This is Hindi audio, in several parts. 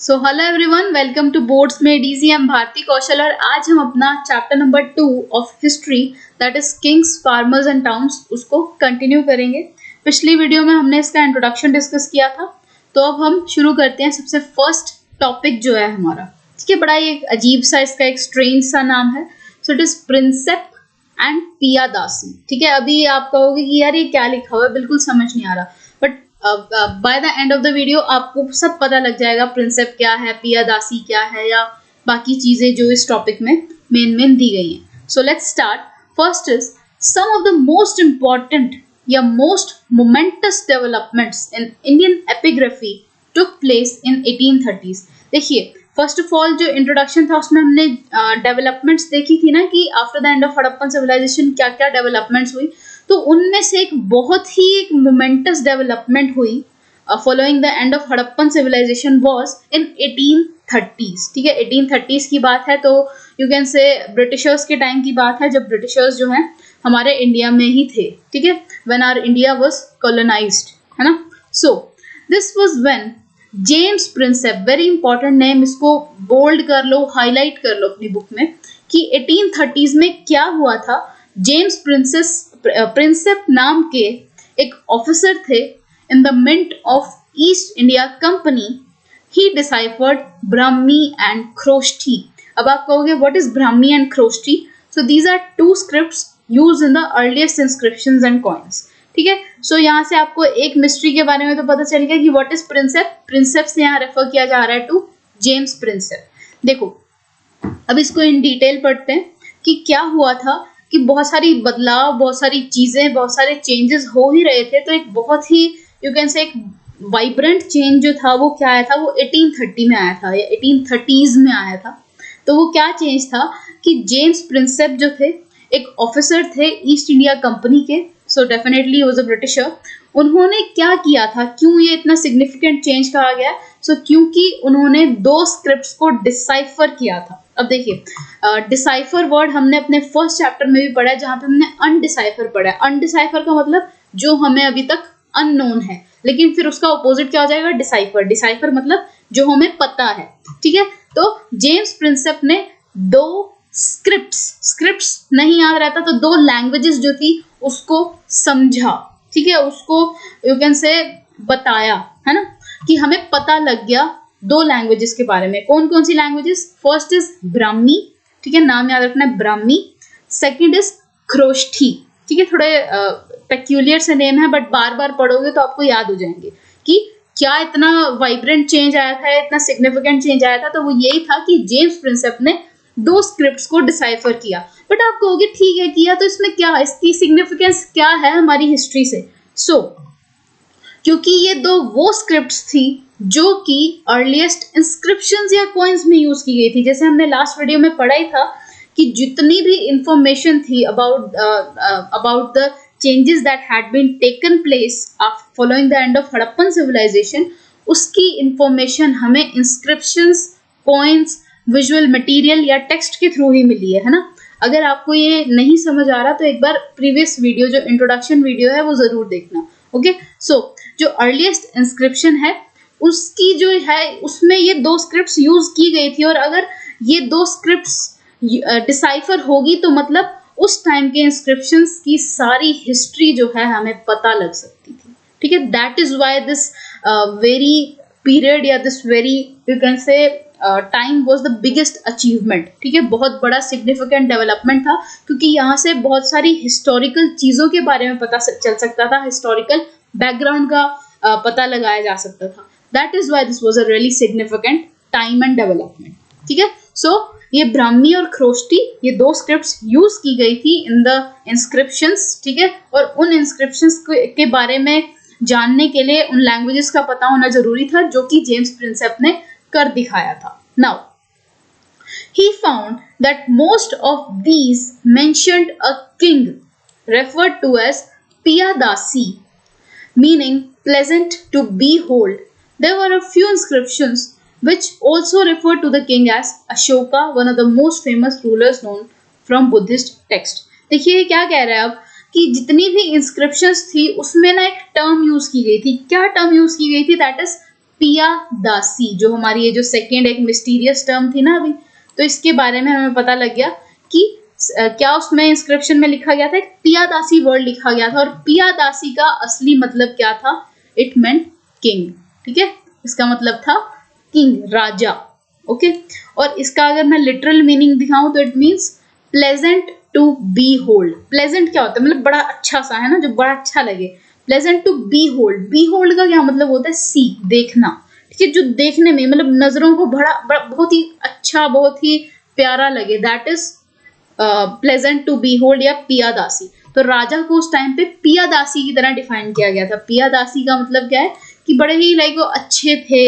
So hello everyone, welcome to boards made easy. I'm Bharti Kaushal और आज हम अपना chapter number 2 of history that is kings, farmers and towns उसको कंटिन्यू करेंगे। पिछली वीडियो में हमने इसका इंट्रोडक्शन डिस्कस किया था, तो अब हम शुरू करते हैं। सबसे फर्स्ट टॉपिक जो है हमारा, ठीक है, बड़ा ही अजीब सा इसका एक स्ट्रेंज सा नाम है। So it is Prinsep and Piyadasi. ठीक है, अभी आप कहोगे कि यार ये क्या लिखा हुआ है, बिल्कुल समझ नहीं आ रहा, but by the end of the video आपको सब पता लग जाएगा प्रिंसेप क्या है, पियादासी क्या है, या बाकी चीजें जो इस टॉपिक में मेन दी गई हैं। So let's start. First is some of the most important या most momentous developments in Indian epigraphy took place in 1830s। देखिए, फर्स्ट ऑफ ऑल जो इंट्रोडक्शन था उसमें हमने डेवलपमेंट्स देखी थी ना, कि after the end of Harappan civilization क्या क्या डेवलपमेंट्स हुई। तो उनमें से एक बहुत ही एक मोमेंटस डेवलपमेंट हुई following the end of Harappan civilisation was in 1830s। ठीक है, 1830s की बात है, तो यू कैन से ब्रिटिशर्स के टाइम की बात है, जब ब्रिटिशर्स जो हैं हमारे इंडिया में ही थे। ठीक है, when our India was colonised, है ना। So this was when James Prinsep, very important name, इसको बोल्ड कर लो, हाईलाइट कर लो अपनी बुक में, कि 1830s में क्या हुआ था। जेम्स प्रिंसेप नाम के एक ऑफिसर थे in the mint of East India Company. He deciphered Brahmi and Kharosthi. अब आप कहोगे what is Brahmi and Kharosthi? So these are two scripts used in the earliest inscriptions and coins. ठीक है, सो यहाँ से आपको एक मिस्ट्री के बारे में तो पता चल गया कि व्हाट इज प्रिंसेप। प्रिंसेप से यहाँ रेफर किया जा रहा है टू जेम्स प्रिंसेप। देखो, अब इसको इन डिटेल पढ़ते हैं कि क्या हुआ था, कि बहुत सारी बदलाव, बहुत सारी चीजें, बहुत सारे चेंजेस हो ही रहे थे। तो एक बहुत ही यू कैन से एक वाइब्रेंट चेंज जो था वो क्या आया था, वो 1830 में आया था या 1830s में आया था। तो वो क्या चेंज था कि जेम्स प्रिंसेप जो थे एक ऑफिसर थे ईस्ट इंडिया कंपनी के, so definitely was a britisher. उन्होंने क्या किया था, क्यों ये इतना सिग्निफिकेंट चेंज कहा गया? सो क्योंकि उन्होंने दो स्क्रिप्ट्स को डिसाइफर किया था। अब देखिए, डिसाइफर वर्ड हमने अपने फर्स्ट चैप्टर में भी पढ़ा है, जहां पे हमने अनडिसाइफर पढ़ा है। अनडिसाइफर का मतलब जो हमें अभी तक अननोन है, लेकिन फिर उसका ऑपोजिट क्या हो जाएगा? डिसाइफर। डिसाइफर मतलब जो हमें पता है। ठीक है, तो जेम्स प्रिंसेप ने दो स्क्रिप्ट्स नहीं याद रहता, तो दो लैंग्वेजेस जो थी उसको समझा। ठीक है, उसको यू कैन से बताया, है ना, कि हमें पता लग गया दो लैंग्वेजेस के बारे में। कौन कौन सी लैंग्वेजेस? फर्स्ट इज ब्राह्मी, ठीक है, नाम याद रखना है, ब्राह्मी। Second is ख्रोष्ठी। ठीक है, थोड़े पेक्यूलियर से नेम है, बट बार बार पढ़ोगे तो आपको याद हो जाएंगे कि क्या इतना वाइब्रेंट चेंज आया था, इतना सिग्निफिकेंट चेंज आया था। तो वो यही था कि जेम्स प्रिंसेप ने दो स्क्रिप्ट्स को डिसाइफर किया। बट आप कहोगे ठीक है किया, तो इसमें क्या, इसकी सिग्निफिकेंस क्या है हमारी हिस्ट्री से? क्योंकि ये दो वो स्क्रिप्ट्स थी जो कि अर्लीस्ट इंस्क्रिप्शंस या कॉइन्स में यूज की गई थी। जैसे हमने लास्ट वीडियो में पढ़ा ही था कि जितनी भी इंफॉर्मेशन थी about the changes that had been taken place following the end of Harappan civilization, उसकी इंफॉर्मेशन हमें इंस्क्रिप्शंस, कॉइन्स, विजुअल मटेरियल या टेक्स्ट के थ्रू ही मिली है ना। अगर आपको ये नहीं समझ आ रहा तो एक बार प्रीवियस वीडियो जो इंट्रोडक्शन वीडियो है वो जरूर देखना। ओके, सो जो अर्लीस्ट इंस्क्रिप्शन है उसकी जो है उसमें ये दो स्क्रिप्ट्स यूज की गई थी, और अगर ये दो स्क्रिप्ट्स डिसाइफर होगी तो मतलब उस टाइम के इंस्क्रिप्शंस की सारी हिस्ट्री जो है हमें पता लग सकती थी। ठीक है, that is why this very period या this very you can say time was the biggest achievement. ठीक है, बहुत बड़ा सिग्निफिकेंट डेवलपमेंट था, क्योंकि यहाँ से बहुत सारी हिस्टोरिकल चीजों के बारे में पता चल सकता था, हिस्टोरिकल बैकग्राउंड का पता लगाया जा सकता था। That is why this was a really significant time and development. ठीक है, सो ये ब्राह्मी और ख्रोष्ठी, ये दो स्क्रिप्ट्स यूज की गई थी इन द इंस्क्रिप्शंस। ठीक है, और उन इंस्क्रिप्शंस के बारे में जानने के लिए उन लैंग्वेजेस का पता होना जरूरी था, जो कि जेम्स प्रिंसेप ने कर दिखाया था। Now he found that most of these mentioned a king referred to as Piyadasi, meaning pleasant to behold. There were a few inscriptions which also refer to the king as Ashoka, one of the most famous rulers known from Buddhist text. देखिए क्या कह रहा है अब, कि जितनी भी इंस्क्रिप्शंस थी उसमें ना एक टर्म यूज की गई थी। क्या टर्म यूज की गई थी? दैट इज पियादासी, जो हमारी ये जो सेकेंड एक मिस्टीरियस टर्म थी ना अभी, तो इसके बारे में हमें पता लग गया कि क्या उसमें इंस्क्रिप्शन में लिखा गया था, एक पियादासी वर्ड लिखा गया था, और पियादासी का असली मतलब क्या था, इट मेंट किंग। ठीक है, इसका मतलब था किंग, राजा। ओके, और इसका अगर मैं लिटरल मीनिंग दिखाऊं तो it means pleasant to behold. Pleasant क्या होता है, मतलब बड़ा अच्छा सा, है ना, जो बड़ा अच्छा लगे। Pleasant to behold, behold का क्या मतलब होता है, सी, देखना। ठीक है, जो देखने में मतलब नजरों को बड़ा बहुत ही अच्छा, बहुत ही प्यारा लगे, that is pleasant to behold या पियादासी। तो राजा को उस टाइम पे पियादासी की तरह डिफाइन किया गया था। पियादासी का मतलब क्या है कि बड़े ही लाइक वो अच्छे थे,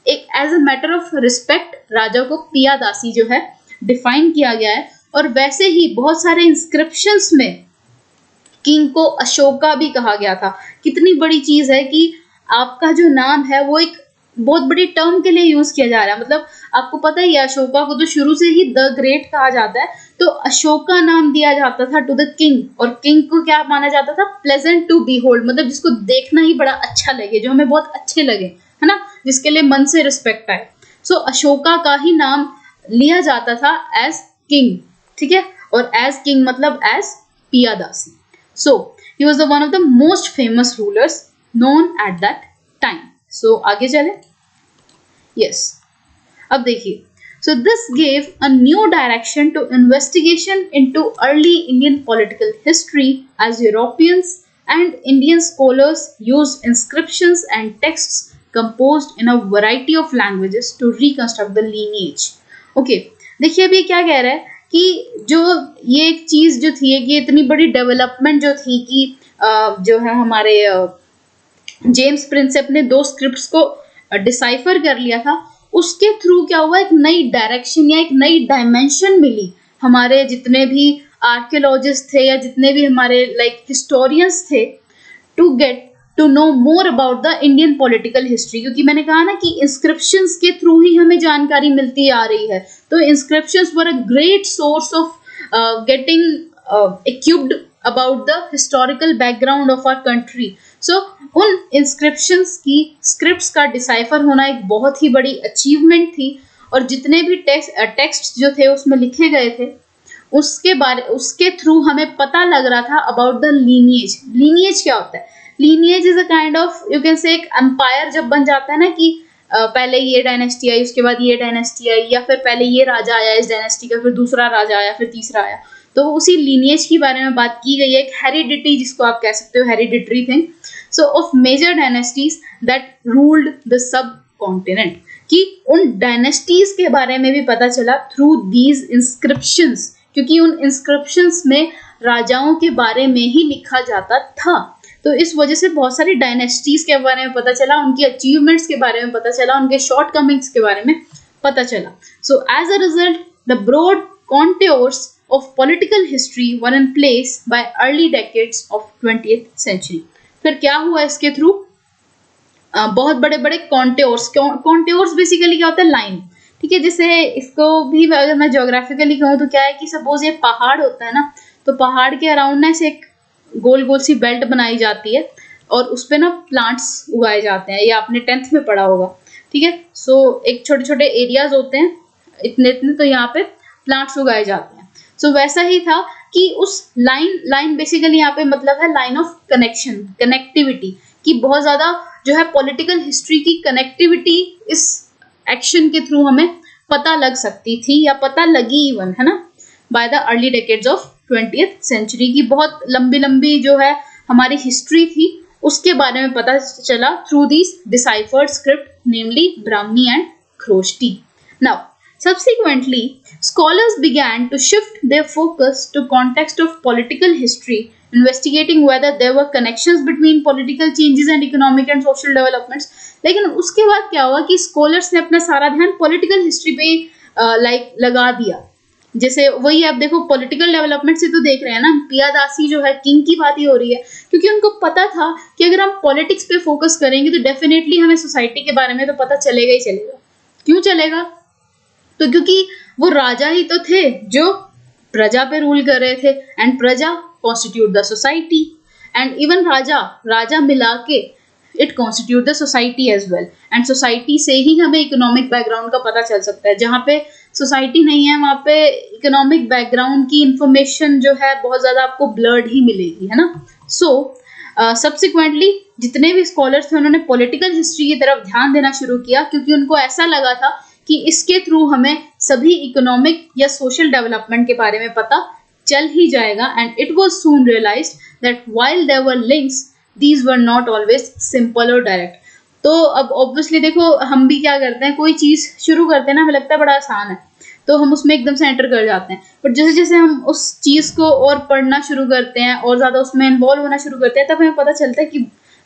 एक as a matter of respect राजा को पियादासी जो है डिफाइन किया गया है। और वैसे ही बहुत सारे इंस्क्रिप्शंस में किंग को अशोका भी कहा गया था। कितनी बड़ी चीज है कि आपका जो नाम है वो एक बहुत बड़ी टर्म के लिए यूज किया जा रहा है। मतलब आपको पता ही है, अशोका को तो शुरू से ही द ग्रेट कहा जाता है, तो अशोका नाम दिया जाता था टू द किंग, और किंग को क्या माना जाता था, प्लेजेंट टू बी होल्ड, मतलब जिसको देखना ही बड़ा अच्छा लगे, जो हमें बहुत अच्छे लगे, है ना, जिसके लिए मन से रिस्पेक्ट आए। सो अशोका का ही नाम लिया जाता था एज किंग। ठीक है, और एज किंग मतलब as Piyadasi. So he was the one of the most famous rulers known at that time. So आगे चले। यस, अब देखिए, so this gave a new direction to investigation into early Indian political history as Europeans and Indian scholars used inscriptions and texts composed in a variety of languages to reconstruct the lineage. Okay, देखिए अभी क्या कह रहा है कि जो ये एक चीज जो थी कि इतनी बड़ी डेवलपमेंट जो थी कि जो है हमारे जेम्स प्रिंसेप ने दो स्क्रिप्ट्स को डिसाइफर कर लिया था, उसके थ्रू क्या हुआ, एक नई डायरेक्शन या एक नई डायमेंशन मिली हमारे जितने भी आर्कियोलॉजिस्ट थे या जितने भी हमारे लाइक हिस्टोरियंस थे, to get to know more about the Indian political history. क्योंकि मैंने कहा ना कि इंस्क्रिप्शंस के थ्रू ही हमें जानकारी मिलती आ रही है, तो inscriptions were a great source of getting equipped about the historical background of our country. So उन इंस्क्रिप्शंस की स्क्रिप्ट्स का डिसाइफर होना एक बहुत ही बड़ी अचीवमेंट थी, और जितने भी टेक्स्ट जो थे उसमें लिखे गए थे उसके थ्रू हमें पता लग रहा था अबाउट द लीनिएज। लीनिएज क्या होता है, lineage is a kind of you can से एक एम्पायर जब बन जाता है ना, कि पहले ये डायनेस्टी आई, उसके बाद ये डायनेस्टी आई, या फिर पहले ये राजा आया इस डायनेस्टी का, फिर दूसरा राजा आया, फिर तीसरा आया, तो उसी लीनिएज की बारे में बात की गई है। एक हेरिडिटी जिसको आप कह सकते हो, hereditary thing, so of major dynasties that ruled the subcontinent, कि उन डायनेस्टीज के बारे में भी पता चला थ्रू दीज इंस्क्रिप्शंस, क्योंकि उन इंस्क्रिप्शंस में राजाओं के बारे में ही लिखा जाता था। तो इस वजह से बहुत सारी डायनेस्टीज के बारे में पता चला, उनकी अचीवमेंट्स के बारे में पता चला, उनके शॉर्ट कमिंग्स के बारे में पता चला। So as a result the broad contours of political history were in place by early decades of 20th century. फिर क्या हुआ इसके थ्रू, बहुत बड़े बड़े कॉन्टोर्स बेसिकली क्या होता है, लाइन। ठीक है, जिसे इसको भी अगर मैं ज्योग्राफिकली कहूँ तो क्या है कि सपोज ये पहाड़ होता है ना, तो पहाड़ के अराउंड ना इसे एक गोल गोल सी बेल्ट बनाई जाती है, और उस पे ना प्लांट्स उगाए जाते हैं, ये आपने 10th में पढ़ा होगा। ठीक है, सो एक छोटे छोटे एरियाज होते हैं इतने इतने, तो यहाँ पे प्लांट्स उगाए जाते हैं। सो वैसा ही था कि उस लाइन बेसिकली यहाँ पे मतलब है लाइन ऑफ कनेक्शन, कनेक्टिविटी, कि बहुत ज्यादा जो है पॉलिटिकल हिस्ट्री की कनेक्टिविटी इस एक्शन के थ्रू हमें पता लग सकती थी, या पता लगी इवन, है ना, by the early decades of 20th century की बहुत लंबी लंबी जो है हमारी हिस्ट्री थी, उसके बारे में पता चला through these deciphered script, namely Brahmi and Kharosthi. Now subsequently, scholars began to shift their focus to context of political history, investigating whether there were connections between political changes and economic and social developments. लेकिन उसके बाद क्या हुआ कि स्कॉलर्स ने अपना सारा ध्यान पॉलिटिकल हिस्ट्री पे लगा दिया। जैसे वही आप देखो पॉलिटिकल डेवलपमेंट से तो देख रहे हैं ना, पियादासी जो है किंग की बात ही हो रही है, क्योंकि उनको पता था कि अगर हम पॉलिटिक्स पे फोकस करेंगे तो डेफिनेटली हमें सोसाइटी के बारे में तो पता चलेगा ही चलेगा। क्यों चलेगा, तो क्योंकि वो राजा ही तो थे जो प्रजा पे रूल कर रहे थे, and praja constitute the society, and even raja मिला के it constitute the society as well, and society से ही हमें इकोनॉमिक बैकग्राउंड का पता चल सकता है। जहाँ पे सोसाइटी नहीं है वहाँ पे इकोनॉमिक बैकग्राउंड की इंफॉर्मेशन जो है बहुत ज़्यादा आपको ब्लर्ड ही मिलेगी, है ना। सो सब्सिक्वेंटली जितने भी स्कॉलर्स थे उन्होंने पॉलिटिकल हिस्ट्री की तरफ ध्यान देना शुरू किया, क्योंकि उनको ऐसा लगा था कि इसके थ्रू हमें सभी इकोनॉमिक या सोशल डेवलपमेंट के बारे में पता चल ही जाएगा। And it was soon realised that while there were links these were not always simple और डायरेक्ट। तो अब ऑब्वियसली देखो हम भी क्या करते हैं, कोई चीज़ शुरू करते हैं ना, हमें लगता है बड़ा आसान है तो हम उसमें एकदम से एंटर कर जाते हैं, बट जैसे जैसे हम उस चीज़ को और पढ़ना शुरू करते हैं और ज़्यादा उसमें इन्वॉल्व होना शुरू करते हैं तब हमें पता चलता है कि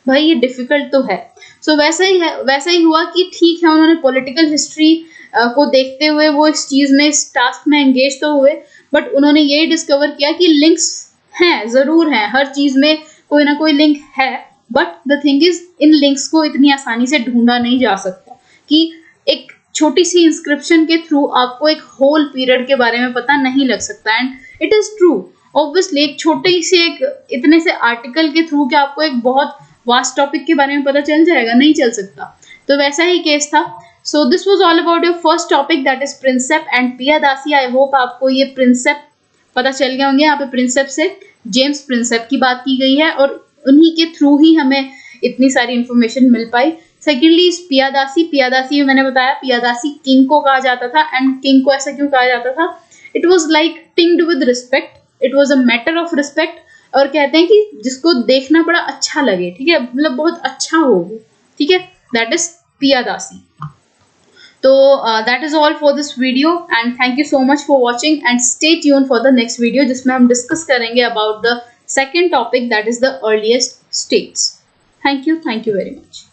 भाई ये डिफ़िकल्ट तो है। सो वैसा ही हुआ कि ठीक है उन्होंने पॉलिटिकल हिस्ट्री को देखते हुए वो इस चीज़ में, इस टास्क में एंगेज तो हुए, बट उन्होंने ये डिस्कवर किया कि लिंक्स हैं, ज़रूर हैं, हर चीज़ में कोई ना कोई लिंक है, but the thing is in links को इतनी आसानी से ढूंढा नहीं जा सकता कि एक छोटी सी इंस्क्रिप्शन के थ्रू आपको एक होल पीरियड के बारे में पता नहीं लग सकता। And it is true, obviously एक छोटे से एक इतने से आर्टिकल के थ्रू क्या आपको एक बहुत वास्ट टॉपिक के बारे में पता चल जाएगा, नहीं चल सकता। तो वैसा ही केस था। So this was all about your first topic that is Prinsep and Piyadasi. I hope आपको ये प्रिंसेप पता चल गए होंगे। यहाँ पे प्रिंसेप से जेम्स प्रिंसेप की बात की गई है और उन्हीं के थ्रू ही हमें इतनी सारी इंफॉर्मेशन मिल पाई। सेकेंडली पियादासी मैंने बताया पियादासी किंग को कहा जाता था। एंड किंग को ऐसा क्यों कहा जाता था? It was like tinged with respect, it was a matter of respect. और कहते हैं कि जिसको देखना बड़ा अच्छा लगे, ठीक है, मतलब बहुत अच्छा हो वो, ठीक है, दैट इज पियादासी। तो that is all for this video and thank you so much for watching and stay tune for the next video जिसमें हम डिस्कस करेंगे about the second topic that is the earliest states. Thank you very much.